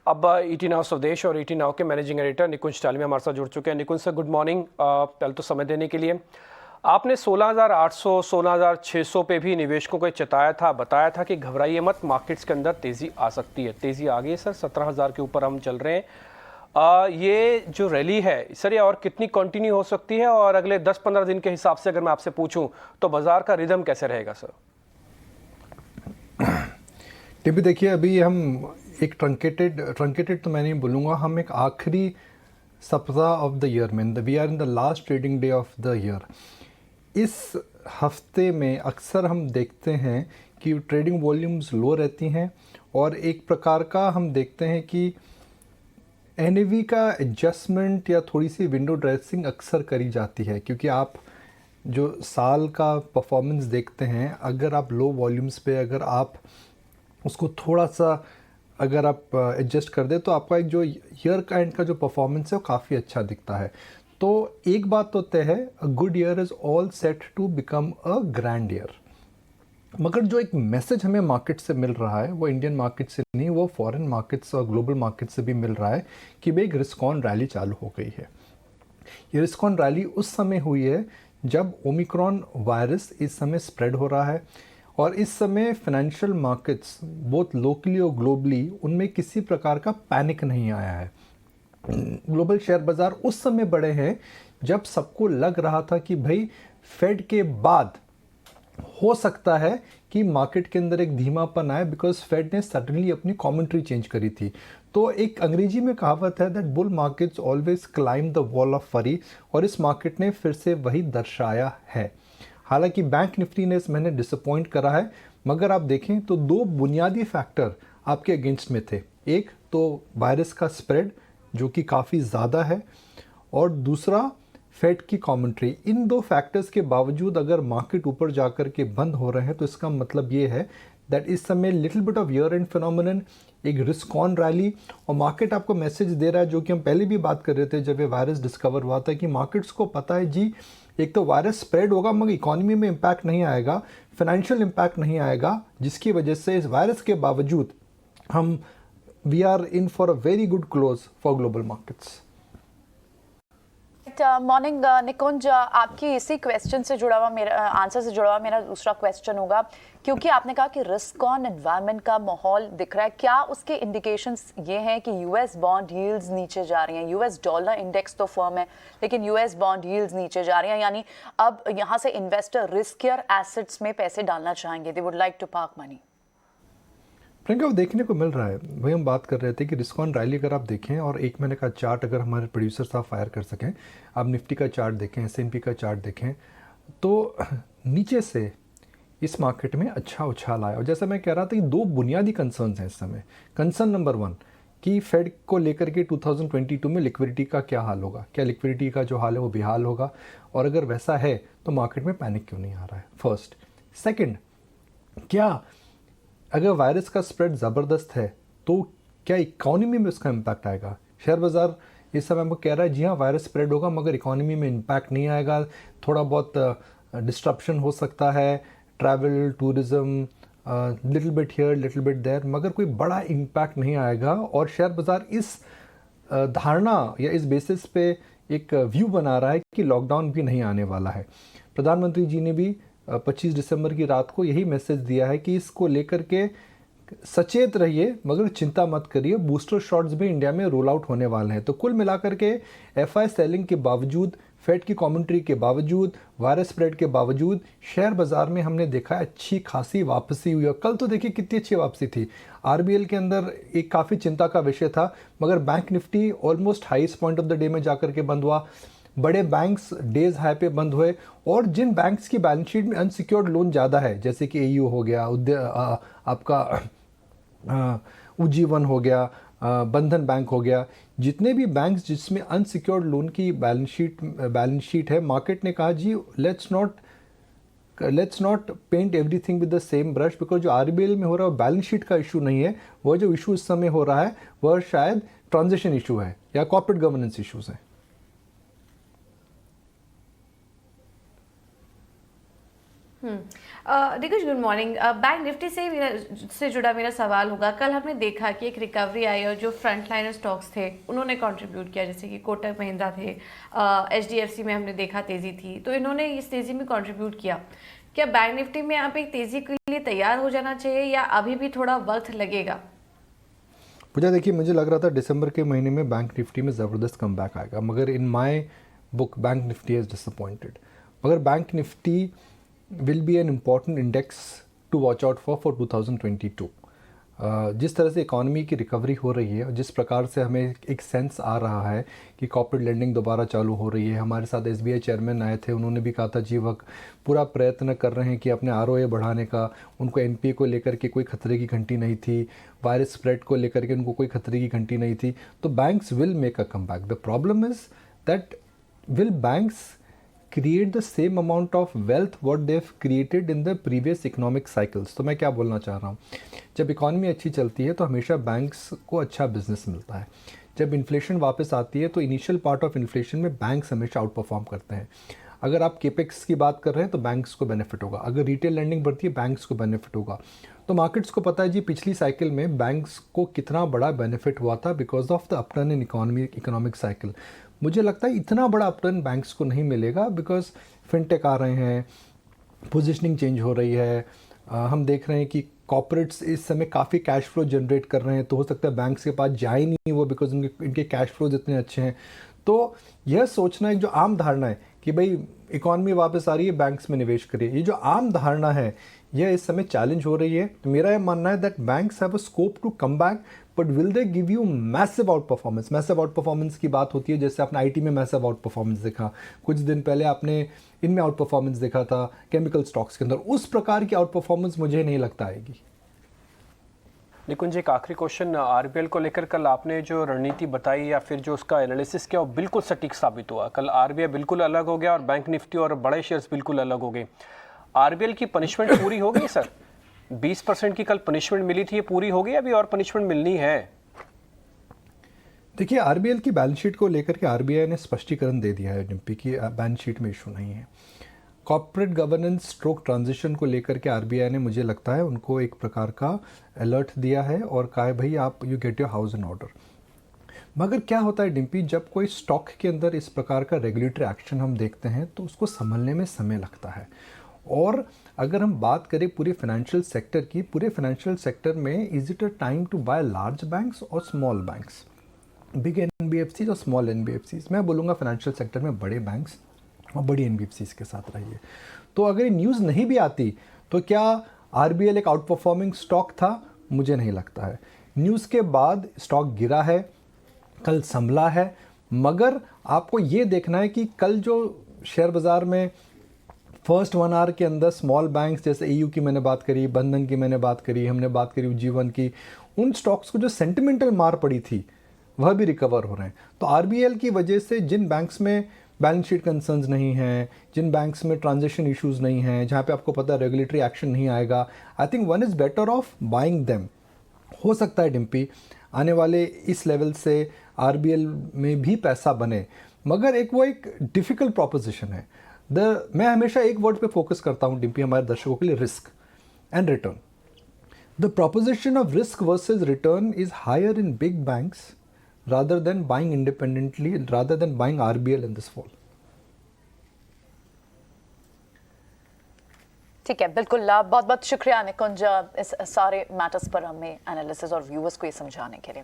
अब ET now स्वदेश और ईटी नाउ के मैनेजिंग एडिटर निकुंज टालिया हमारे साथ जुड़ चुके हैं। निकुंज सर, गुड मॉर्निंग। पहले तो समय देने के लिए। आपने 16,800 16,600 पे भी निवेशकों को चेताया था, बताया था कि घबराइए मत, मार्केट्स के अंदर तेजी आ सकती है। तेजी आ गई है सर, 17,000 के ऊपर हम चल रहे हैं। ये जो रैली है सर, ये और कितनी कंटिन्यू हो सकती है, और अगले 10-15 दिन के हिसाब से अगर मैं आपसे पूछूं तो बाजार का रिदम कैसे रहेगा सर? टिप्पी देखिए, अभी हम एक ट्रंकेटेड तो मैं नहीं बोलूँगा, हम एक आखिरी सप्ताह ऑफ द ईयर में, we are in the last trading day of the year. इस हफ्ते में अक्सर हम देखते हैं कि ट्रेडिंग वॉल्यूम्स लो रहती हैं, और एक प्रकार का हम देखते हैं कि एनएवी का एडजस्टमेंट या थोड़ी सी विंडो ड्रेसिंग अक्सर करी जाती है, क्योंकि आप जो साल का परफॉर्मेंस देखते हैं, अगर आप लो वॉल्यूम्स पे अगर आप उसको थोड़ा सा अगर आप एडजस्ट कर दें तो आपका एक जो ईयर का एंड का जो परफॉर्मेंस है वो काफ़ी अच्छा दिखता है। तो एक बात तो तय है, a good year is all set to become a grand year. मगर जो एक मैसेज हमें मार्केट से मिल रहा है वो इंडियन मार्केट से नहीं, वो फॉरेन मार्केट्स और ग्लोबल मार्केट से भी मिल रहा है कि भाई एक रिस्क ऑन रैली चालू हो गई है। ये रिस्क ऑन रैली उस समय हुई है जब ओमिक्रॉन वायरस इस समय स्प्रेड हो रहा है, और इस समय फाइनेंशियल मार्केट्स बोथ लोकली और ग्लोबली उनमें किसी प्रकार का पैनिक नहीं आया है। ग्लोबल शेयर बाज़ार उस समय बढ़े हैं जब सबको लग रहा था कि भाई फेड के बाद हो सकता है कि मार्केट के अंदर एक धीमापन आए, बिकॉज फेड ने सडनली अपनी कमेंट्री चेंज करी थी। तो एक अंग्रेजी में कहावत है that bull markets always climb the wall of फरी, और इस मार्केट ने फिर से वही दर्शाया है। हालांकि बैंक निफ्टी ने इस महीने डिसअपॉइंट करा है, मगर आप देखें तो दो बुनियादी फैक्टर आपके अगेंस्ट में थे। एक तो वायरस का स्प्रेड जो कि काफ़ी ज़्यादा है, और दूसरा फेड की कमेंट्री। इन दो फैक्टर्स के बावजूद अगर मार्केट ऊपर जाकर के बंद हो रहे हैं तो इसका मतलब ये है दैट इस समय little bit of year and phenomenon, एक रिस्क ऑन रैली, और मार्केट आपको मैसेज दे रहा है, जो कि हम पहले भी बात कर रहे थे जब ये वायरस डिस्कवर हुआ था, कि मार्केट्स को पता है जी एक तो वायरस स्प्रेड होगा मगर इकोनॉमी में इम्पैक्ट नहीं आएगा, फाइनेंशियल इम्पैक्ट नहीं आएगा, जिसकी वजह से इस वायरस के बावजूद हम we are in for a very good close for global markets. Morning Nikunj, आपकी इसी क्वेश्चन से जुड़ा हुआ मेरा आंसर से जुड़ा हुआ मेरा दूसरा क्वेश्चन होगा, क्योंकि आपने कहा कि रिस्क ऑन एनवायरनमेंट का माहौल दिख रहा है, क्या उसके इंडिकेशंस ये हैं कि यूएस बॉन्ड यील्ड्स नीचे जा रही हैं? यूएस डॉलर इंडेक्स तो फर्म है, लेकिन यूएस बॉन्ड यील्ड्स नीचे जा रही हैं, यानी अब यहाँ से इन्वेस्टर रिस्कियर एसेट्स में पैसे डालना चाहेंगे, they would like to park money. Priyanka, देखने को मिल रहा है। वही हम बात कर रहे थे कि रिस्क ऑन रैली अगर आप देखें और एक महीने का चार्ट अगर हमारे प्रोड्यूसर साहब फायर कर सकें, आप निफ्टी का चार्ट देखें, एसएनपी का चार्ट देखें, तो नीचे से इस मार्केट में अच्छा उछाल आया। और जैसा मैं कह रहा था कि दो बुनियादी कंसर्न्स हैं इस समय। कंसर्न नंबर 1 कि फेड को लेकर के 2022 में लिक्विडिटी का क्या हाल होगा, क्या लिक्विडिटी का जो हाल है वो बेहाल होगा, और अगर वैसा है तो मार्केट में पैनिक क्यों नहीं आ रहा है, फर्स्ट। सेकेंड, क्या अगर वायरस का स्प्रेड ज़बरदस्त है तो क्या इकोनॉमी में उसका इम्पैक्ट आएगा? शेयर बाज़ार इस समय हमको कह रहा है जी हाँ वायरस स्प्रेड होगा मगर इकोनॉमी में इम्पैक्ट नहीं आएगा, थोड़ा बहुत डिस्ट्रप्शन हो सकता है, travel tourism little bit here little bit there, मगर कोई बड़ा इम्पैक्ट नहीं आएगा। और शेयर बाज़ार इस धारणा या इस बेसिस पे एक व्यू बना रहा है कि लॉकडाउन भी नहीं आने वाला है। प्रधानमंत्री जी ने भी 25 दिसंबर की रात को यही मैसेज दिया है कि इसको लेकर के सचेत रहिए मगर चिंता मत करिए, बूस्टर शॉट्स भी इंडिया में रोल आउट होने वाले हैं। तो कुल मिलाकर के एफआई सेलिंग के बावजूद, फेड की कमेंट्री के बावजूद, वायरस स्प्रेड के बावजूद शेयर बाजार में हमने देखा अच्छी खासी वापसी हुई। और कल तो देखिए कितनी अच्छी वापसी थी। आरबीएल के अंदर एक काफ़ी चिंता का विषय था, मगर bank Nifty almost highest point of the day में जाकर के बंद हुआ। बड़े बैंक्स डेज हाई पे बंद हुए, और जिन बैंक्स की बैलेंस शीट में अनसिक्योर्ड लोन ज़्यादा है, जैसे कि एयू हो गया, आपका उज्जीवन हो गया, बंधन बैंक हो गया, जितने भी बैंक्स जिसमें अनसिक्योर्ड लोन की बैलेंस शीट है, मार्केट ने कहा जी let's not paint everything with the same brush, because जो आरबीएल में हो रहा है वो बैलेंस शीट का इशू नहीं है, वह जो इशू इस समय हो रहा है वह शायद ट्रांजिशन इशू है या कॉर्पोरेट गवर्नेंस इशूज़ हैं। निकुंज गुड मॉर्निंग। बैंक निफ्टी से जुड़ा मेरा सवाल होगा। कल हमने देखा कि एक रिकवरी आई और जो फ्रंट लाइनर स्टॉक्स थे उन्होंने कंट्रीब्यूट किया, जैसे कि कोटक महिंद्रा थे, HDFC में हमने देखा तेज़ी थी, तो इन्होंने इस तेज़ी में कंट्रीब्यूट किया। क्या बैंक निफ्टी में आप एक तेज़ी के लिए तैयार हो जाना चाहिए या अभी भी थोड़ा वक्त लगेगा? पूजा देखिए, मुझे लग रहा था दिसंबर के महीने में बैंक निफ्टी में ज़बरदस्त कमबैक आएगा, मगर in my book bank Nifty has disappointed. मगर bank Nifty will be an important index to watch out for 2022। जिस तरह से इकॉनमी की रिकवरी हो रही है और जिस प्रकार से हमें एक सेंस आ रहा है कि कॉर्पोरेट लेंडिंग दोबारा चालू हो रही है। हमारे साथ SBI चेयरमैन आए थे, उन्होंने भी कहा था जी वह पूरा प्रयत्न कर रहे हैं कि अपने ROA बढ़ाने का। उनको NPA को लेकर के कोई खतरे की घंटी नहीं थी, वायरस स्प्रेड को लेकर के उनको कोई खतरे की घंटी नहीं थी। तो banks will make a comeback. The problem is that will banks create the same amount of wealth what they've created in the previous economic cycles। तो मैं क्या बोलना चाह रहा हूँ, जब इकॉनमी अच्छी चलती है तो हमेशा बैंक्स को अच्छा बिजनेस मिलता है। जब इन्फ्लेशन वापस आती है तो इनिशियल पार्ट ऑफ इन्फ्लेशन में बैंक्स हमेशा आउट परफॉर्म करते हैं। अगर आप केपेक्स की बात कर रहे हैं तो बैंक्स को बेनिफिट होगा, अगर रिटेल लैंडिंग बढ़ती है बैंक्स को बेनिफिट होगा। तो मार्केट्स को पता है जी पिछली साइकिल में बैंक्स को कितना बड़ा बेनिफिट हुआ था because of the upturn in economic cycle. मुझे लगता है इतना बड़ा अपटर्न बैंक्स को नहीं मिलेगा बिकॉज फिनटेक आ रहे हैं, पोजीशनिंग चेंज हो रही है। हम देख रहे हैं कि कॉर्पोरेट्स इस समय काफ़ी कैश फ्लो जनरेट कर रहे हैं, तो हो सकता है बैंक्स के पास जाए नहीं वो बिकॉज इनके कैश फ्लोज इतने अच्छे हैं। तो यह सोचना एक जो आम धारणा है कि भाई इकॉनमी वापस आ रही है बैंक्स में निवेश करिए, ये जो आम धारणा है यह इस समय चैलेंज हो रही है। तो मेरा यह मानना है that banks have a scope to come back, but will they give you massive outperformance. Massive outperformance की बात होती है जैसे आपने IT में मैसिव आउट परफॉर्मेंस देखा, कुछ दिन पहले आपने इनमें आउट परफॉर्मेंस देखा था केमिकल स्टॉक्स के अंदर। उस प्रकार की आउट परफॉर्मेंस मुझे नहीं लगता आएगी। निकुंज, एक आखिरी क्वेश्चन, RBL को लेकर कल आपने जो रणनीति बताई या फिर जो उसका एनालिसिस किया वो बिल्कुल सटीक साबित हुआ। कल RBI बिल्कुल अलग हो गया और बैंक निफ्टी और बड़े शेयर्स बिल्कुल अलग हो गए। RBL की पनिशमेंट पूरी हो गई सर? 20% की कल पनिशमेंट मिली थी, ये पूरी हो गई अभी और पनिशमेंट मिलनी है? देखिए, RBL की बैलेंस शीट को लेकर के RBI ने स्पष्टीकरण दे दिया है डिम्पी की बैलेंस शीट में इशू नहीं है। कॉर्पोरेट गवर्नेंस स्ट्रोक ट्रांजिशन को लेकर के RBI ने मुझे लगता है उनको एक प्रकार का अलर्ट दिया है और कहा है भाई आप you get your house in order. मगर क्या होता है डिम्पी, जब कोई स्टॉक के अंदर इस प्रकार का रेगुलेटरी एक्शन हम देखते हैं तो उसको संभलने में समय लगता है। और अगर हम बात करें पूरे फाइनेंशियल सेक्टर की, पूरे फाइनेंशियल सेक्टर में is it a time to buy large banks और स्मॉल बैंक्स, बिग NBFCs और स्मॉल NBFCs? मैं बोलूँगा फाइनेंशियल सेक्टर में बड़े बैंक्स और बड़ी NBFCs के साथ रहिए। तो अगर ये न्यूज़ नहीं भी आती तो क्या RBL एक आउट परफॉर्मिंग स्टॉक था? मुझे नहीं लगता है। न्यूज़ के बाद स्टॉक गिरा है, कल संभला है, मगर आपको ये देखना है कि कल जो शेयर बाज़ार में फर्स्ट 1 आवर के अंदर स्मॉल बैंक्स जैसे EU की मैंने बात करी, बंधन की मैंने बात करी, हमने बात करी जीवन की, उन स्टॉक्स को जो सेंटिमेंटल मार पड़ी थी वह भी रिकवर हो रहे हैं। तो RBL की वजह से जिन बैंक्स में बैलेंस शीट कंसर्न्स नहीं हैं, जिन बैंक्स में ट्रांजेक्शन इश्यूज़ नहीं हैं, जहाँ पे आपको पता है रेगुलेटरी एक्शन नहीं आएगा, I think one is better of buying them. हो सकता है डिम्पी आने वाले इस लेवल से RBL में भी पैसा बने, मगर एक डिफ़िकल्ट प्रोपोजिशन है। मैं हमेशा एक वर्ड पे फोकस करता हूँ डिम्पी हमारे दर्शकों के लिए, risk and return. The proposition of risk versus return is higher in big banks rather than buying independently, rather than buying RBL in this fall. ठीक है, बिल्कुल। बहुत बहुत शुक्रिया निकुंज इस सारे मैटर्स पर हमें एनालिसिस और व्यूअर्स को ये समझाने के लिए।